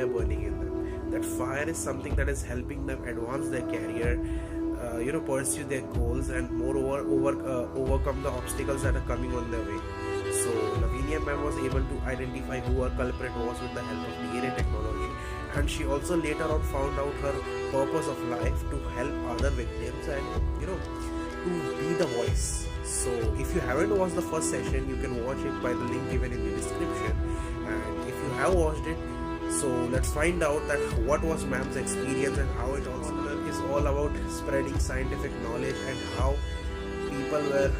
fire burning in them. That fire is something that is helping them advance their career, pursue their goals, and moreover overcome the obstacles that are coming on their way. So Lavinia ma'am was able to identify who her culprit was with the help of DNA technology, and she also later on found out her purpose of life to help other victims and to be the voice. So if you haven't watched the first session, you can watch it by the link given in the description. And if you have watched it, so let's find out that what was ma'am's experience and how it also is all about spreading scientific knowledge and how people were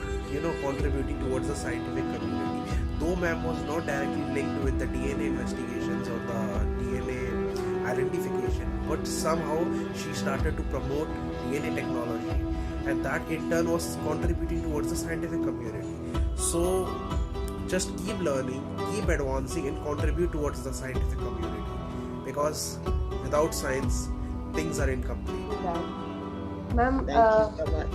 contributing towards the scientific community. Though ma'am was not directly linked with the DNA investigations or the DNA identification, but somehow she started to promote DNA technology, and that in turn was contributing towards the scientific community. So just keep learning, keep advancing, and contribute towards the scientific community, because without science things are incomplete. Ma'am, thank you so much.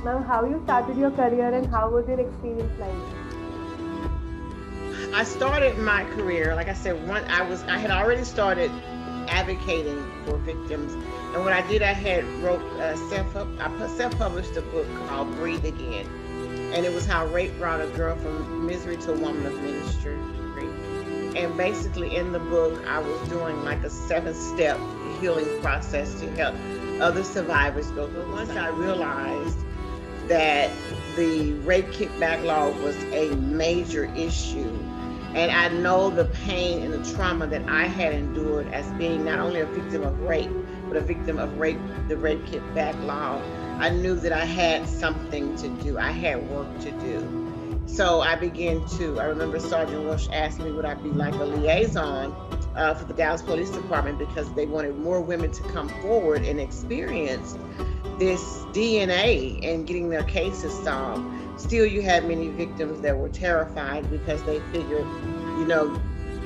Ma'am, how you started your career and how was your experience like? I started my career, like I said, I had already started advocating for victims, and what I did, I had self-published a book called Breathe Again, and it was how rape brought a girl from misery to a woman of ministry. And basically in the book, I was doing like a 7-step healing process to help other survivors go through. Once I realized that the rape kickback law was a major issue, and I know the pain and the trauma that I had endured as being not only a victim of rape, but a victim of the rape kickback law, I knew that I had something to do. I had work to do. So I remember Sergeant Welsh asked me would I be like a liaison for the Dallas Police Department, because they wanted more women to come forward and experience this DNA and getting their cases solved. Still, you had many victims that were terrified because they figured,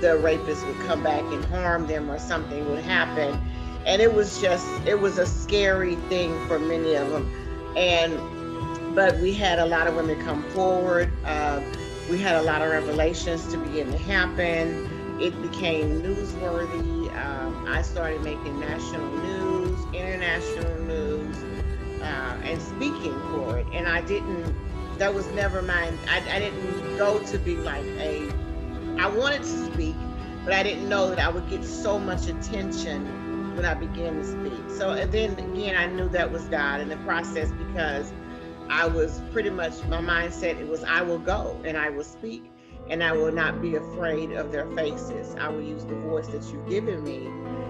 the rapist would come back and harm them or something would happen. And it was a scary thing for many of them. But we had a lot of women come forward. We had a lot of revelations to begin to happen. It became newsworthy. I started making national news, international news, and speaking for it. And that was never mine. I didn't go to be like I wanted to speak, but I didn't know that I would get so much attention when I began to speak. So, and then again, I knew that was God in the process, because I was pretty much, my mindset, it was, I will go and I will speak, and I will not be afraid of their faces. I will use the voice that you've given me,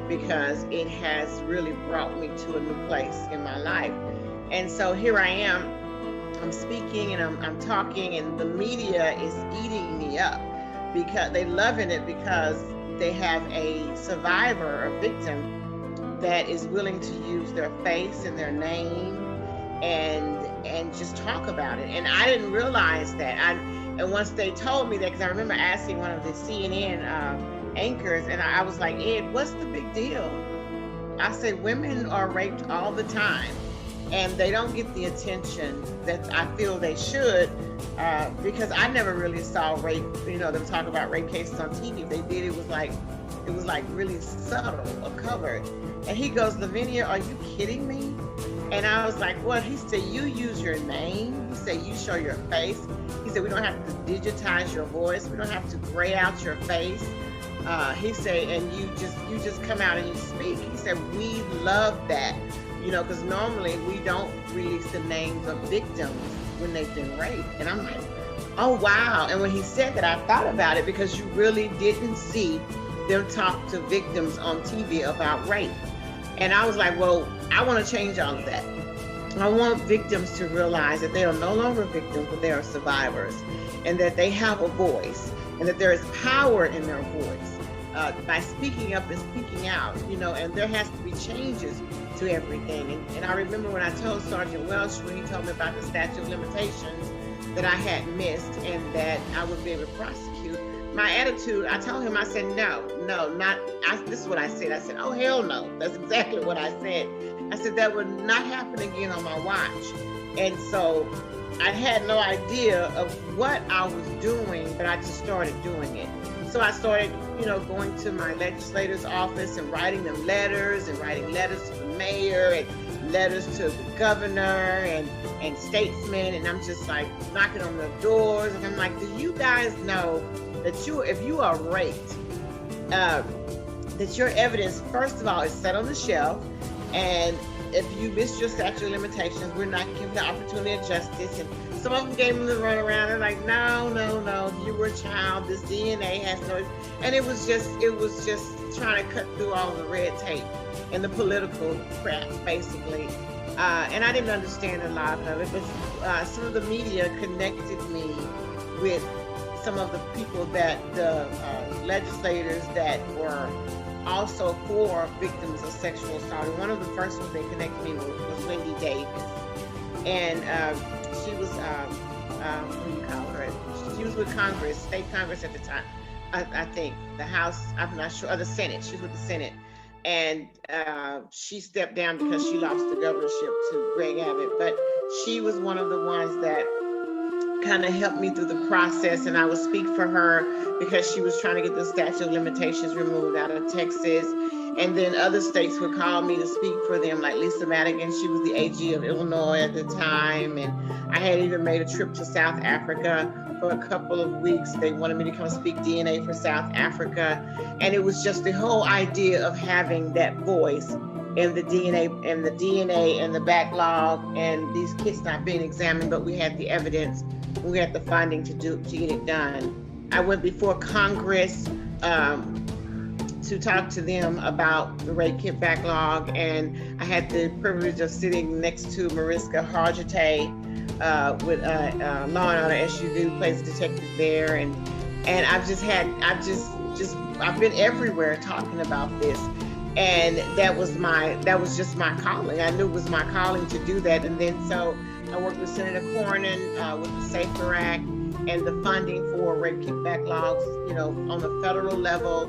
because it has really brought me to a new place in my life. And so here I am, I'm speaking and I'm talking, and the media is eating me up, because they're loving it, because they have a survivor, a victim that is willing to use their face and their name and just talk about it. And I didn't realize that. And once they told me that, because I remember asking one of the CNN anchors, and I was like, Ed, what's the big deal? I said, women are raped all the time, and they don't get the attention that I feel they should, because I never really saw rape, them talk about rape cases on TV. If they did, it was like really subtle or covered. And he goes, Lavinia, are you kidding me? And I was like, what? He said, you use your name. He said, you show your face. He said, we don't have to digitize your voice. We don't have to gray out your face. He said, and you just come out and you speak. He said, we love that, because normally we don't release the names of victims when they've been raped. And I'm like, oh, wow. And when he said that, I thought about it, because you really didn't see them talk to victims on TV about rape. And I was like, well, I want to change all of that. I want victims to realize that they are no longer victims, but they are survivors, and that they have a voice, and that there is power in their voice by speaking up and speaking out, and there has to be changes to everything. And I remember when I told Sergeant Welsh, when he told me about the statute of limitations that I had missed and that I would be able to prosecute, my attitude, I told him, I said, this is what I said. I said, oh, hell no. That's exactly what I said. I said, that would not happen again on my watch. And so I had no idea of what I was doing, but I just started doing it. So I started, going to my legislator's office and writing them letters, and writing letters to the mayor and letters to the governor and statesmen. And I'm just like knocking on the doors. And I'm like, do you guys know that if you are raped, that your evidence, first of all, is set on the shelf. And if you miss your statute of limitations, we're not giving the opportunity of justice. And some of them gave them the runaround. They're like, no, you were a child. This DNA has no. And it was just trying to cut through all the red tape and the political crap, basically. And I didn't understand a lot of it, but some of the media connected me with some of the people that the legislators that were also for victims of sexual assault. And one of the first ones they connected me with was Wendy Davis. And she was, what do you call her? She was with Congress, state Congress at the time. I think the House, I'm not sure, or the Senate. She was with the Senate. And she stepped down because she lost the governorship to Greg Abbott. But she was one of the ones that kind of helped me through the process, and I would speak for her because she was trying to get the statute of limitations removed out of Texas. And then other states would call me to speak for them, like Lisa Madigan. She was the AG of Illinois at the time. And I had even made a trip to South Africa for a couple of weeks. They wanted me to come speak DNA for South Africa. And it was just the whole idea of having that voice in the DNA and the backlog and these kids not being examined, but we had the evidence. We had the funding to get it done. I went before Congress to talk to them about the rape kit backlog, and I had the privilege of sitting next to Mariska Hargitay with Law and Order SUV, who plays a detective there, and I've been everywhere talking about this. And that was just my calling. I knew it was my calling to do that. And then so I worked with Senator Cornyn with the SAFER Act and the funding for rape kit backlogs, on the federal level,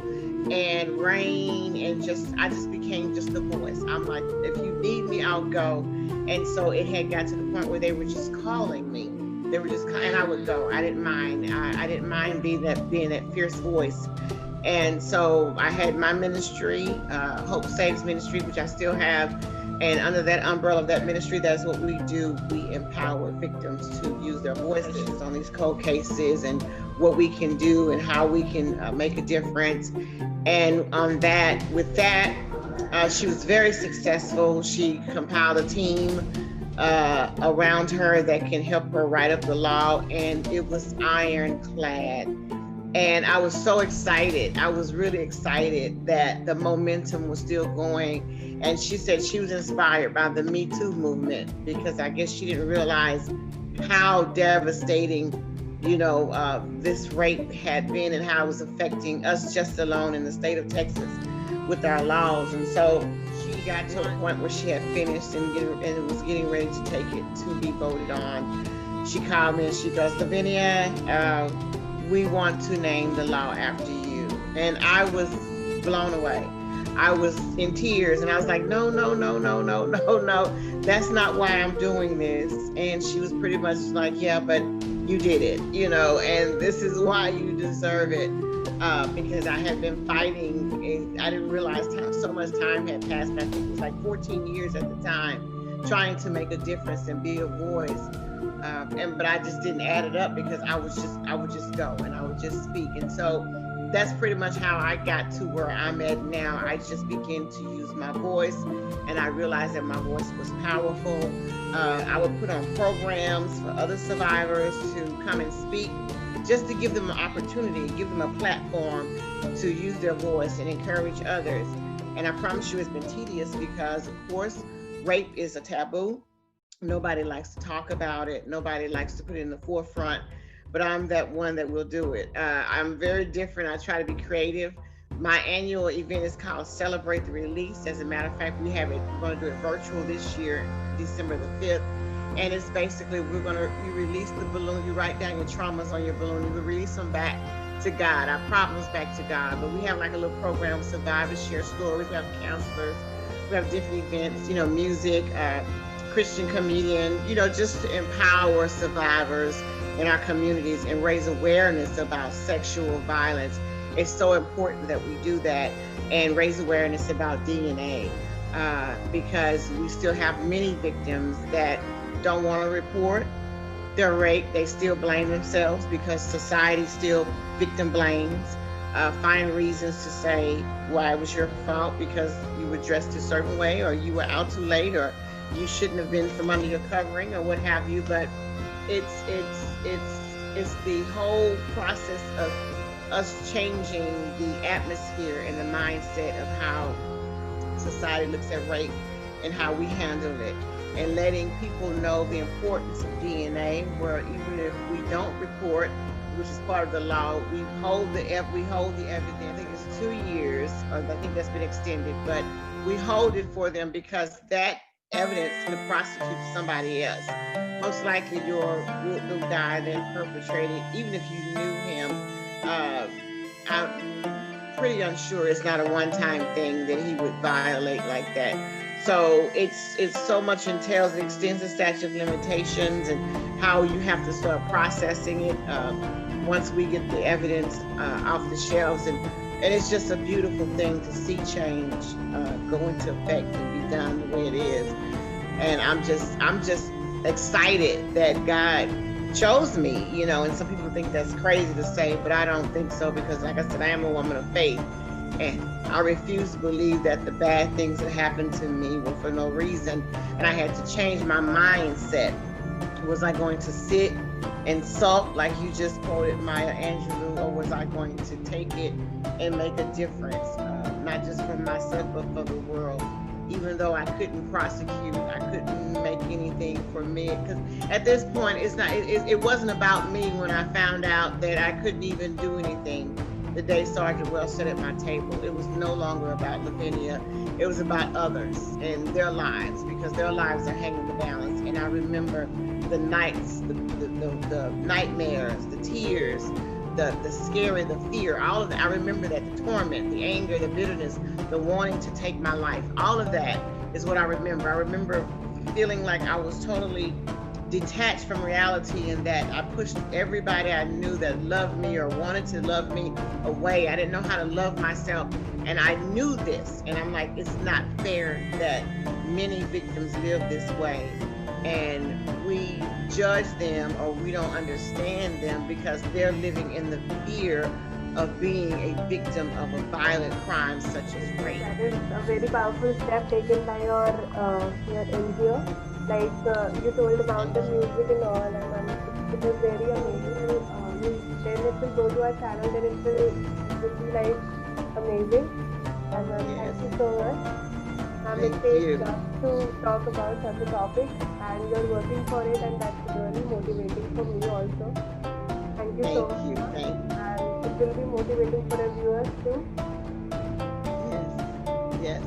and RAIN, and I just became just the voice. I'm like, if you need me, I'll go. And so it had got to the point where they were just calling me. They were just, and I would go. I didn't mind. I didn't mind being that fierce voice. And so I had my ministry, Hope Saves Ministry, which I still have. And under that umbrella of that ministry, that's what we do. We empower victims to use their voices on these cold cases, and what we can do and how we can make a difference. And with that, she was very successful. She compiled a team around her that can help her write up the law, and it was ironclad. And I was so excited. I was really excited that the momentum was still going. And she said she was inspired by the Me Too movement, because I guess she didn't realize how devastating, this rape had been, and how it was affecting us just alone in the state of Texas with our laws. And so she got to a point where she had finished and was getting ready to take it to be voted on. She called me and she goes, Lavinia, we want to name the law after you. And I was blown away. I was in tears, and I was like, no, that's not why I'm doing this. And she was pretty much like, yeah, but you did it, and this is why you deserve it. Because I had been fighting, and I didn't realize so much time had passed. I think it was like 14 years at the time, trying to make a difference and be a voice. But I just didn't add it up, because I would just go and I would just speak. And so that's pretty much how I got to where I'm at now. I just began to use my voice, and I realized that my voice was powerful. I would put on programs for other survivors to come and speak, just to give them an opportunity, give them a platform to use their voice and encourage others. And I promise you, it's been tedious, because of course, rape is a taboo. Nobody likes to talk about it. Nobody likes to put it in the forefront, but I'm that one that will do it. I'm very different. I try to be creative. My annual event is called Celebrate the Release. As a matter of fact, we're going to do it virtual this year, December the 5th. And it's basically, you release the balloon, you write down your traumas on your balloon, you release them back to God, our problems back to God. But we have like a little program, survivors share stories, we have counselors, we have different events, music, Christian comedian, just to empower survivors in our communities and raise awareness about sexual violence. It's so important that we do that and raise awareness about DNA, because we still have many victims that don't want to report their rape. They still blame themselves because society still victim blames, find reasons to say why it was your fault because you were dressed a certain way, or you were out too late, or you shouldn't have been from under your covering, or what have you. But it's the whole process of us changing the atmosphere and the mindset of how society looks at rape and how we handle it, and letting people know the importance of DNA, where even if we don't report, which is part of the law, we hold the evidence. I think it's 2 years, or I think that's been extended, but we hold it for them because that evidence could prosecute somebody else. Most likely your little guy that perpetrated, even if you knew him, I'm pretty unsure it's not a one-time thing that he would violate like that. So it's so much entails. It extends the statute of limitations and how you have to start processing it once we get the evidence off the shelves, and it's just a beautiful thing to see change go into effect and be done the way it is. And I'm just excited that God chose me, and some people think that's crazy to say, but I don't think so, because like I said, I am a woman of faith, and I refuse to believe that the bad things that happened to me were for no reason. And I had to change my mindset. Was I going to sit and sulk like you just quoted Maya Angelou, or was I going to take it and make a difference, not just for myself but for the world? Even though I couldn't prosecute, I couldn't make anything for me, because at this point it wasn't about me. When I found out that I couldn't even do anything the day Sergeant Wells sat at my table, it was no longer about Lavinia. It was about others and their lives, because their lives are hanging in the balance. And I remember the nights, the nightmares, the tears, the scary, the fear, all of that. I remember that, the torment, the anger, the bitterness, the wanting to take my life. All of that is what I remember. I remember feeling like I was totally detached from reality, and that I pushed everybody I knew that loved me or wanted to love me away. I didn't know how to love myself, and I knew this, and I'm like, it's not fair that many victims live this way, and we judge them or we don't understand them because they're living in the fear of being a victim of a violent crime such as rape. That is a very powerful step taken by your NGO. Like you told about the music and all, and it was very amazing. And then it will go to our channel, then it will be like amazing. And Yes. thank you so much. Thank It takes you. guts to talk about such a topic, and you're working for it, and that's really motivating for me also. Thank you so Thank you. much. Thank you. And it will be motivating for our viewers too. Yes. Yes.